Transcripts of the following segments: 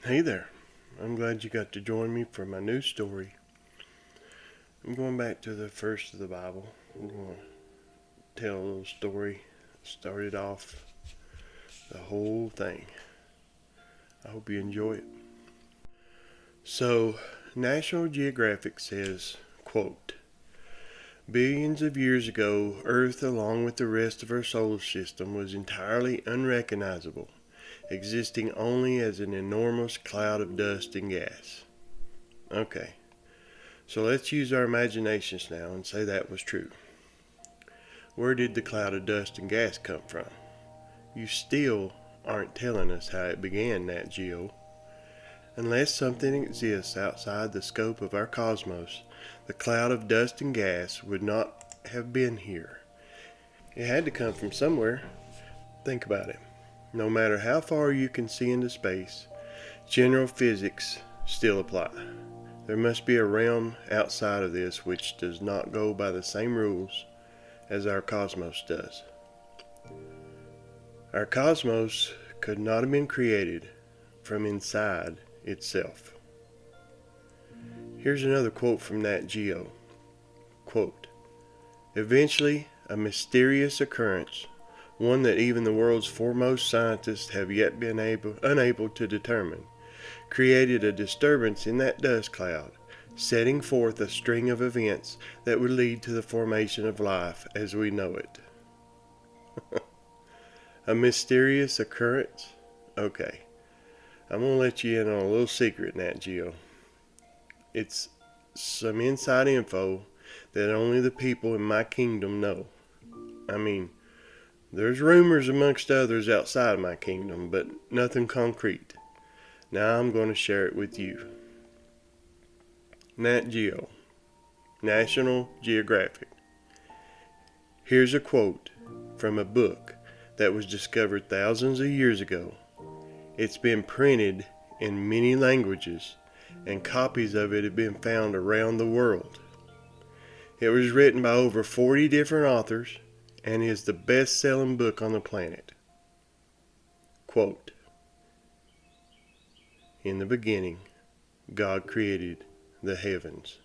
Hey there. I'm glad you got to join me for my new story. I'm going back to the first of the Bible. I'm going to tell a little story. Started off the whole thing. I hope you enjoy it. So, National Geographic says, quote, "Billions of years ago, Earth, along with the rest of our solar system, was entirely unrecognizable, existing only as an enormous cloud of dust and gas." Okay, so let's use our imaginations now and say that was true. Where did the cloud of dust and gas come from? You still aren't telling us how it began, Nat Geo. Unless something exists outside the scope of our cosmos, the cloud of dust and gas would not have been here. It had to come from somewhere. Think about it. No matter how far you can see into space, general physics still apply. There must be a realm outside of this which does not go by the same rules as our cosmos does. Our cosmos could not have been created from inside itself. Here's another quote from Nat Geo. Quote, "Eventually, a mysterious occurrence, one that even the world's foremost scientists have yet been unable to determine, created a disturbance in that dust cloud, setting forth a string of events that would lead to the formation of life as we know it." A mysterious occurrence? Okay, I'm going to let you in on a little secret, Nat Geo. It's some inside info that only the people in my kingdom know. I mean, there's rumors amongst others outside my kingdom, but nothing concrete. Now I'm going to share it with you. Nat Geo, National Geographic. Here's a quote from a book that was discovered thousands of years ago. It's been printed in many languages, and copies of it have been found around the world. It was written by over 40 different authors and is the best-selling book on the planet. Quote, "In the beginning, God created the heavens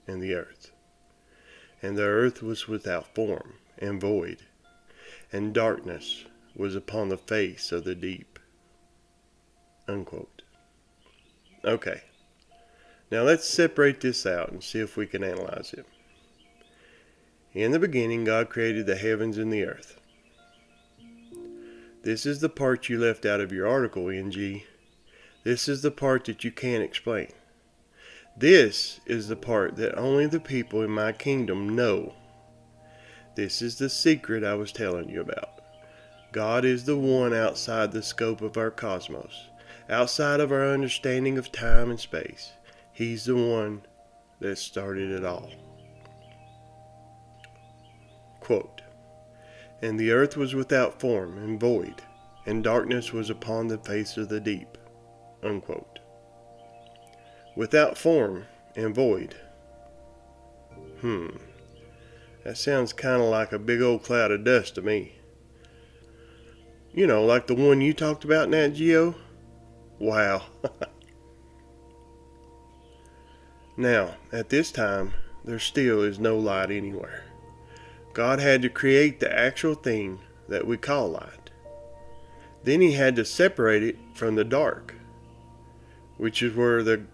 and the earth. And the earth was without form and void, and darkness was upon the face of the deep." Unquote. Okay, now let's separate this out and see if we can analyze it. In the beginning, God created the heavens and the earth. This is the part you left out of your article, NG. This is the part that you can't explain. This is the part that only the people in my kingdom know. This is the secret I was telling you about. God is the one outside the scope of our cosmos, outside of our understanding of time and space. He's the one that started it all. Quote, "And the earth was without form and void, and darkness was upon the face of the deep." Unquote. Without form and void. That sounds kind of like a big old cloud of dust to me. You know, like the one you talked about, Nat Geo? Wow. Now, at this time, there still is no light anywhere. God had to create the actual thing that we call light. Then he had to separate it from the dark, which is where the,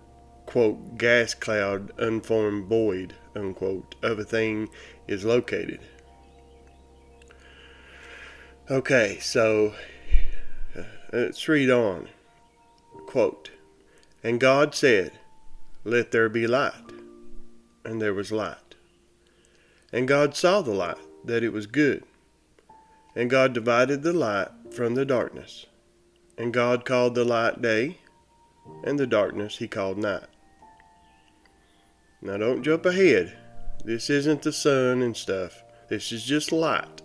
quote, gas cloud, unformed void, unquote, of a thing is located. Okay, so let's read on. Quote, "And God said, 'Let there be light.' And there was light. And God saw the light, that it was good. And God divided the light from the darkness. And God called the light day, and the darkness he called night." Now don't jump ahead. This isn't the sun and stuff. This is just light.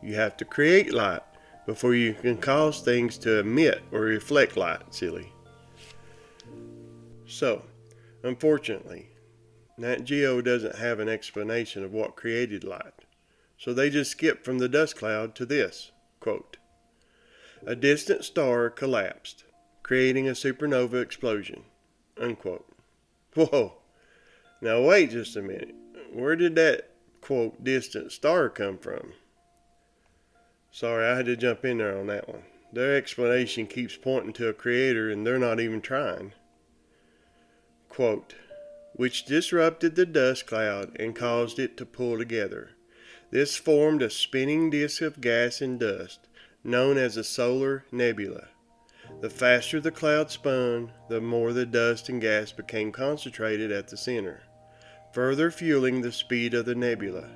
You have to create light before you can cause things to emit or reflect light, silly. So, unfortunately, Nat Geo doesn't have an explanation of what created light. So they just skip from the dust cloud to this, quote, "A distant star collapsed, creating a supernova explosion. Unquote. Whoa. Now wait just a minute. Where did that, quote, distant star come from? Sorry, I had to jump in there on that one. Their explanation keeps pointing to a creator and they're not even trying. Quote, which disrupted the dust cloud and caused it to pull together. This formed a spinning disk of gas and dust, known as a solar nebula. The faster the cloud spun, the more the dust and gas became concentrated at the center, further fueling the speed of the nebula.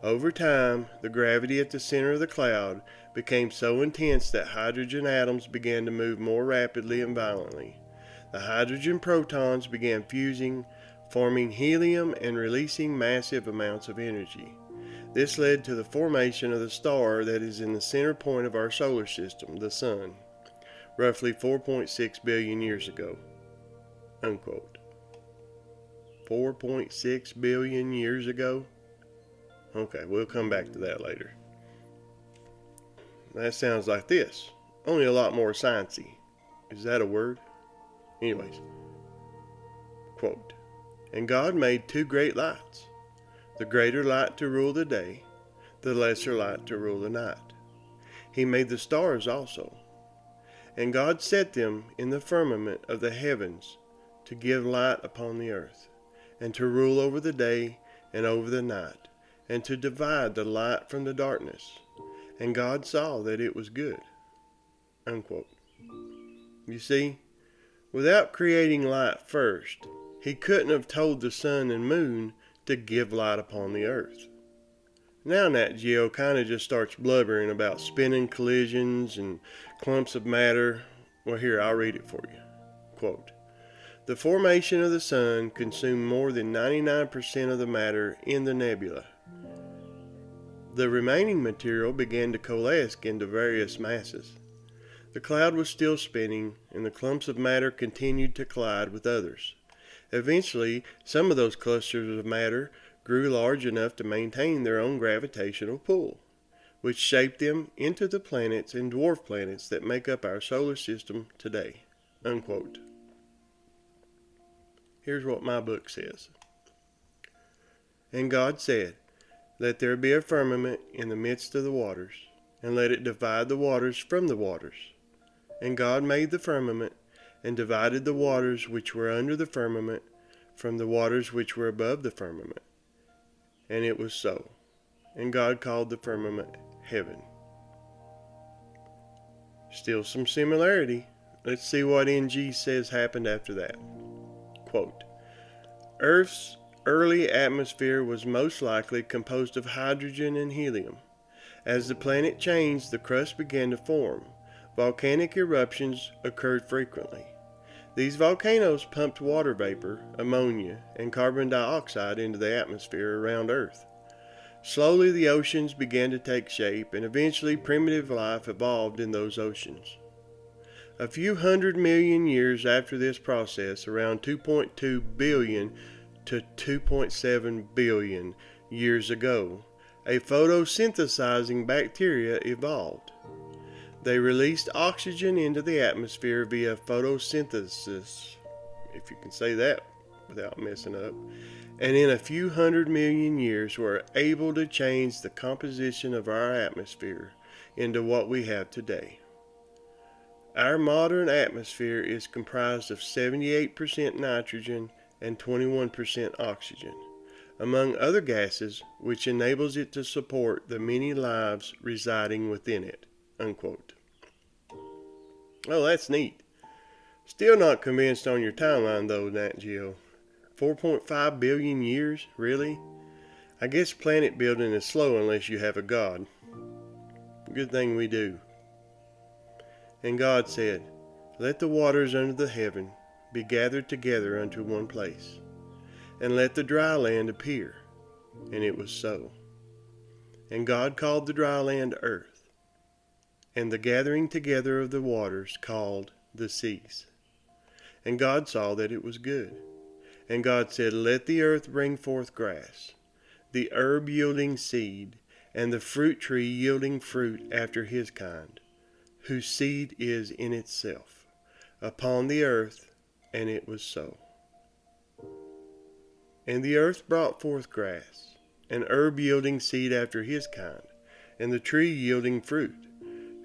Over time, the gravity at the center of the cloud became so intense that hydrogen atoms began to move more rapidly and violently. The hydrogen protons began fusing, forming helium and releasing massive amounts of energy. This led to the formation of the star that is in the center point of our solar system, the Sun, roughly 4.6 billion years ago. Unquote. 4.6 billion years ago? Okay, we'll come back to that later. That sounds like this, only a lot more sciencey. Is that a word? Anyways, quote, and God made two great lights, the greater light to rule the day, the lesser light to rule the night. He made the stars also. And God set them in the firmament of the heavens to give light upon the earth, and to rule over the day and over the night, and to divide the light from the darkness. And God saw that it was good. Unquote. You see, without creating light first, he couldn't have told the sun and moon to give light upon the earth. Now Nat Geo kind of just starts blubbering about spinning collisions and clumps of matter. Well, here, I'll read it for you. Quote, the formation of the sun consumed more than 99% of the matter in the nebula. The remaining material began to coalesce into various masses. The cloud was still spinning, and the clumps of matter continued to collide with others. Eventually, some of those clusters of matter grew large enough to maintain their own gravitational pull, which shaped them into the planets and dwarf planets that make up our solar system today. Unquote. Here's what my book says. And God said, let there be a firmament in the midst of the waters, and let it divide the waters from the waters. And God made the firmament, and divided the waters which were under the firmament from the waters which were above the firmament. And it was so. And God called the firmament heaven. Still some similarity. Let's see what NG says happened after that. Quote, Earth's early atmosphere was most likely composed of hydrogen and helium. As the planet changed, the crust began to form. Volcanic eruptions occurred frequently. These volcanoes pumped water vapor, ammonia, and carbon dioxide into the atmosphere around Earth. Slowly the oceans began to take shape, and eventually primitive life evolved in those oceans. A few 100 million years after this process, around 2.2 billion to 2.7 billion years ago, a photosynthesizing bacteria evolved. They released oxygen into the atmosphere via photosynthesis, if you can say that without messing up, and in a few 100 million years were able to change the composition of our atmosphere into what we have today. Our modern atmosphere is comprised of 78% nitrogen and 21% oxygen, among other gases, which enables it to support the many lives residing within it. Unquote. Oh, that's neat. Still not convinced on your timeline though, Nat Geo. 4.5 billion years? Really? I guess planet building is slow unless you have a God. Good thing we do. And God said, let the waters under the heaven be gathered together unto one place, and let the dry land appear. And it was so. And God called the dry land earth, and the gathering together of the waters called the seas. And God saw that it was good. And God said, let the earth bring forth grass, the herb yielding seed, and the fruit tree yielding fruit after his kind, whose seed is in itself upon the earth, and it was so. And the earth brought forth grass, and herb yielding seed after his kind, and the tree yielding fruit,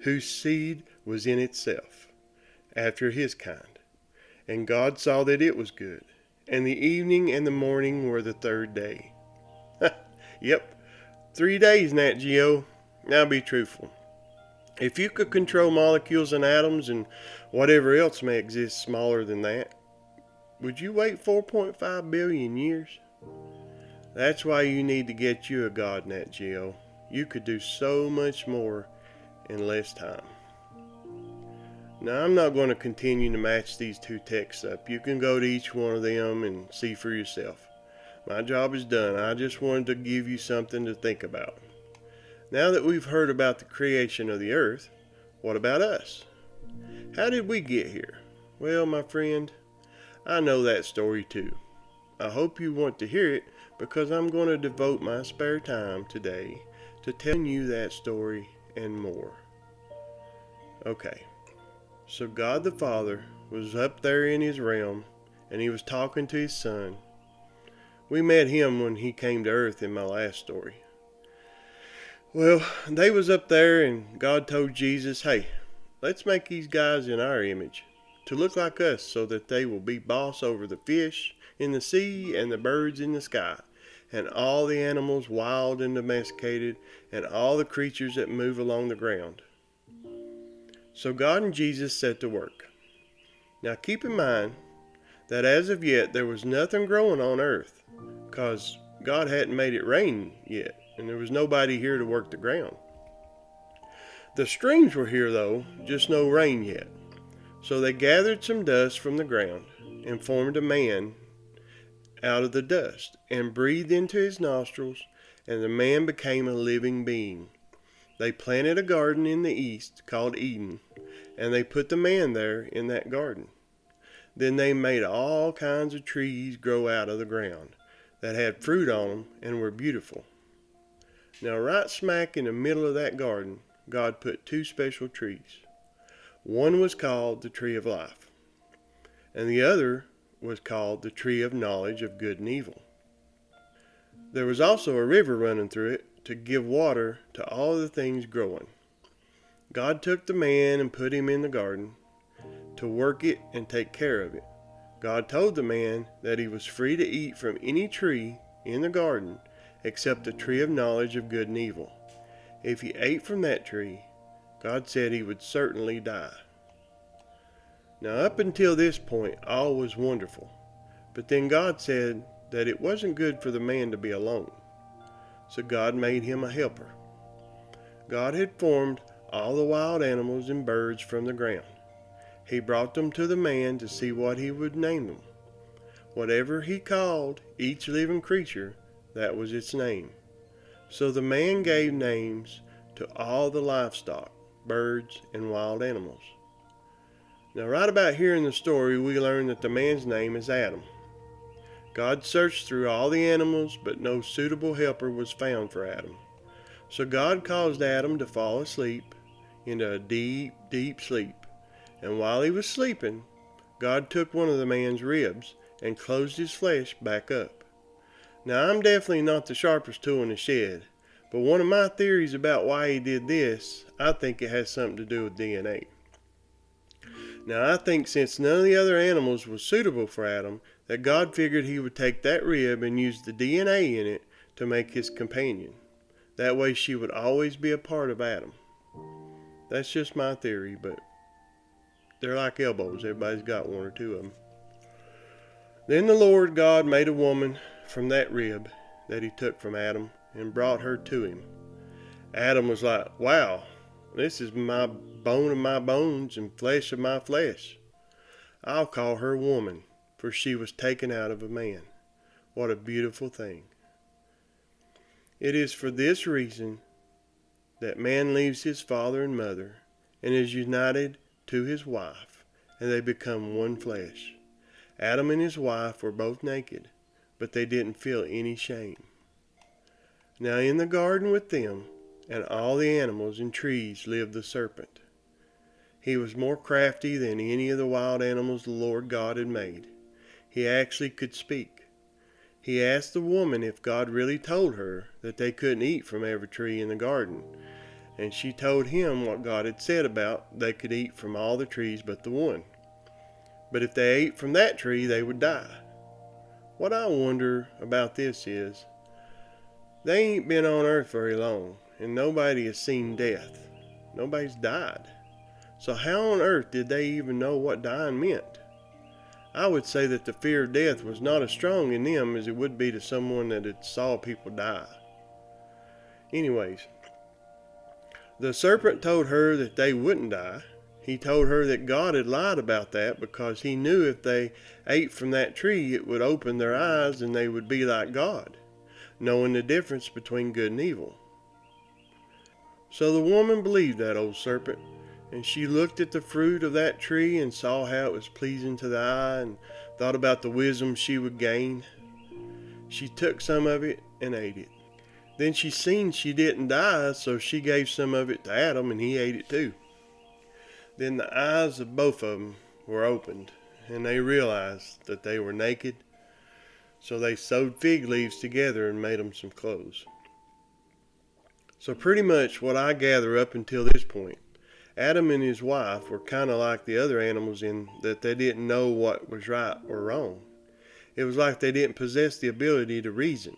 whose seed was in itself, after his kind. And God saw that it was good. And the evening and the morning were the third day. Yep, 3 days, Nat Geo. Now be truthful. If you could control molecules and atoms and whatever else may exist smaller than that, would you wait 4.5 billion years? That's why you need to get you a god, Nat Geo. You could do so much more in less time. Now, I'm not going to continue to match these two texts up. You can go to each one of them and see for yourself. My job is done. I just wanted to give you something to think about. Now that we've heard about the creation of the earth, what about us? How did we get here? Well, my friend, I know that story too. I hope you want to hear it because I'm going to devote my spare time today to telling you that story and more. Okay, so God the Father was up there in his realm and he was talking to his son. We met him when he came to earth in my last story. Well, they was up there and God told Jesus, hey, let's make these guys in our image to look like us so that they will be boss over the fish in the sea and the birds in the sky and all the animals wild and domesticated and all the creatures that move along the ground. So God and Jesus set to work. Now keep in mind that as of yet there was nothing growing on earth because God hadn't made it rain yet and there was nobody here to work the ground. The streams were here though, just no rain yet. So they gathered some dust from the ground and formed a man out of the dust and breathed into his nostrils, and the man became a living being. They planted a garden in the east called Eden, and they put the man there in that garden. Then they made all kinds of trees grow out of the ground that had fruit on them and were beautiful. Now right smack in the middle of that garden, God put two special trees. One was called the tree of life, and the other was called the tree of knowledge of good and evil. There was also a river running through it to give water to all the things growing. God took the man and put him in the garden to work it and take care of it. God told the man that he was free to eat from any tree in the garden except the tree of knowledge of good and evil. If he ate from that tree, God said he would certainly die. Now up until this point, all was wonderful. But then God said that it wasn't good for the man to be alone. So God made him a helper. God had formed all the wild animals and birds from the ground. He brought them to the man to see what he would name them. Whatever he called each living creature, that was its name. So the man gave names to all the livestock, birds, and wild animals. Now right about here in the story, we learn that the man's name is Adam. God searched through all the animals, but no suitable helper was found for Adam. So God caused Adam to fall asleep into a deep, deep sleep. And while he was sleeping, God took one of the man's ribs and closed his flesh back up. Now I'm definitely not the sharpest tool in the shed, but one of my theories about why he did this, I think it has something to do with DNA. Now I think since none of the other animals was suitable for Adam, that God figured he would take that rib and use the DNA in it to make his companion. That way she would always be a part of Adam. That's just my theory, but they're like elbows. Everybody's got one or two of them. Then the Lord God made a woman from that rib that he took from Adam and brought her to him. Adam was like, wow, this is my bone of my bones and flesh of my flesh. I'll call her woman, for she was taken out of a man. What a beautiful thing. It is for this reason that man leaves his father and mother and is united to his wife, and they become one flesh. Adam and his wife were both naked, but they didn't feel any shame. Now in the garden with them and all the animals and trees lived the serpent. He was more crafty than any of the wild animals the Lord God had made. He actually could speak. He asked the woman if God really told her that they couldn't eat from every tree in the garden, and she told him what God had said about they could eat from all the trees but the one. But if they ate from that tree, they would die. What I wonder about this is, they ain't been on earth very long, and nobody has seen death. Nobody's died. So how on earth did they even know what dying meant? I would say that the fear of death was not as strong in them as it would be to someone that had saw people die. Anyways, the serpent told her that they wouldn't die. He told her that God had lied about that because he knew if they ate from that tree it would open their eyes and they would be like God, knowing the difference between good and evil. So the woman believed that old serpent, and she looked at the fruit of that tree and saw how it was pleasing to the eye and thought about the wisdom she would gain. She took some of it and ate it. Then she seen she didn't die, so she gave some of it to Adam and he ate it too. Then the eyes of both of them were opened, and they realized that they were naked, so they sewed fig leaves together and made them some clothes. So pretty much what I gather up until this point, Adam and his wife were kind of like the other animals in that they didn't know what was right or wrong. It was like they didn't possess the ability to reason.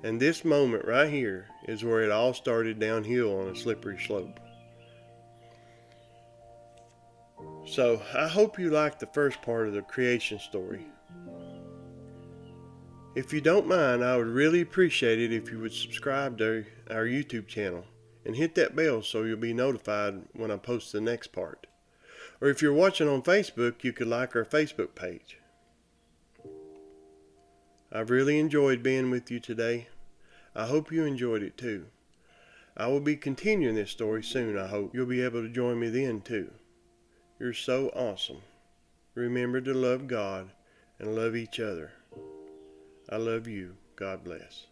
And this moment right here is where it all started downhill on a slippery slope. So I hope you liked the first part of the creation story. If you don't mind, I would really appreciate it if you would subscribe to our YouTube channel and hit that bell so you'll be notified when I post the next part. Or if you're watching on Facebook, you could like our Facebook page. I've really enjoyed being with you today. I hope you enjoyed it too. I will be continuing this story soon. I hope you'll be able to join me then too. You're so awesome. Remember to love God and love each other. I love you. God bless.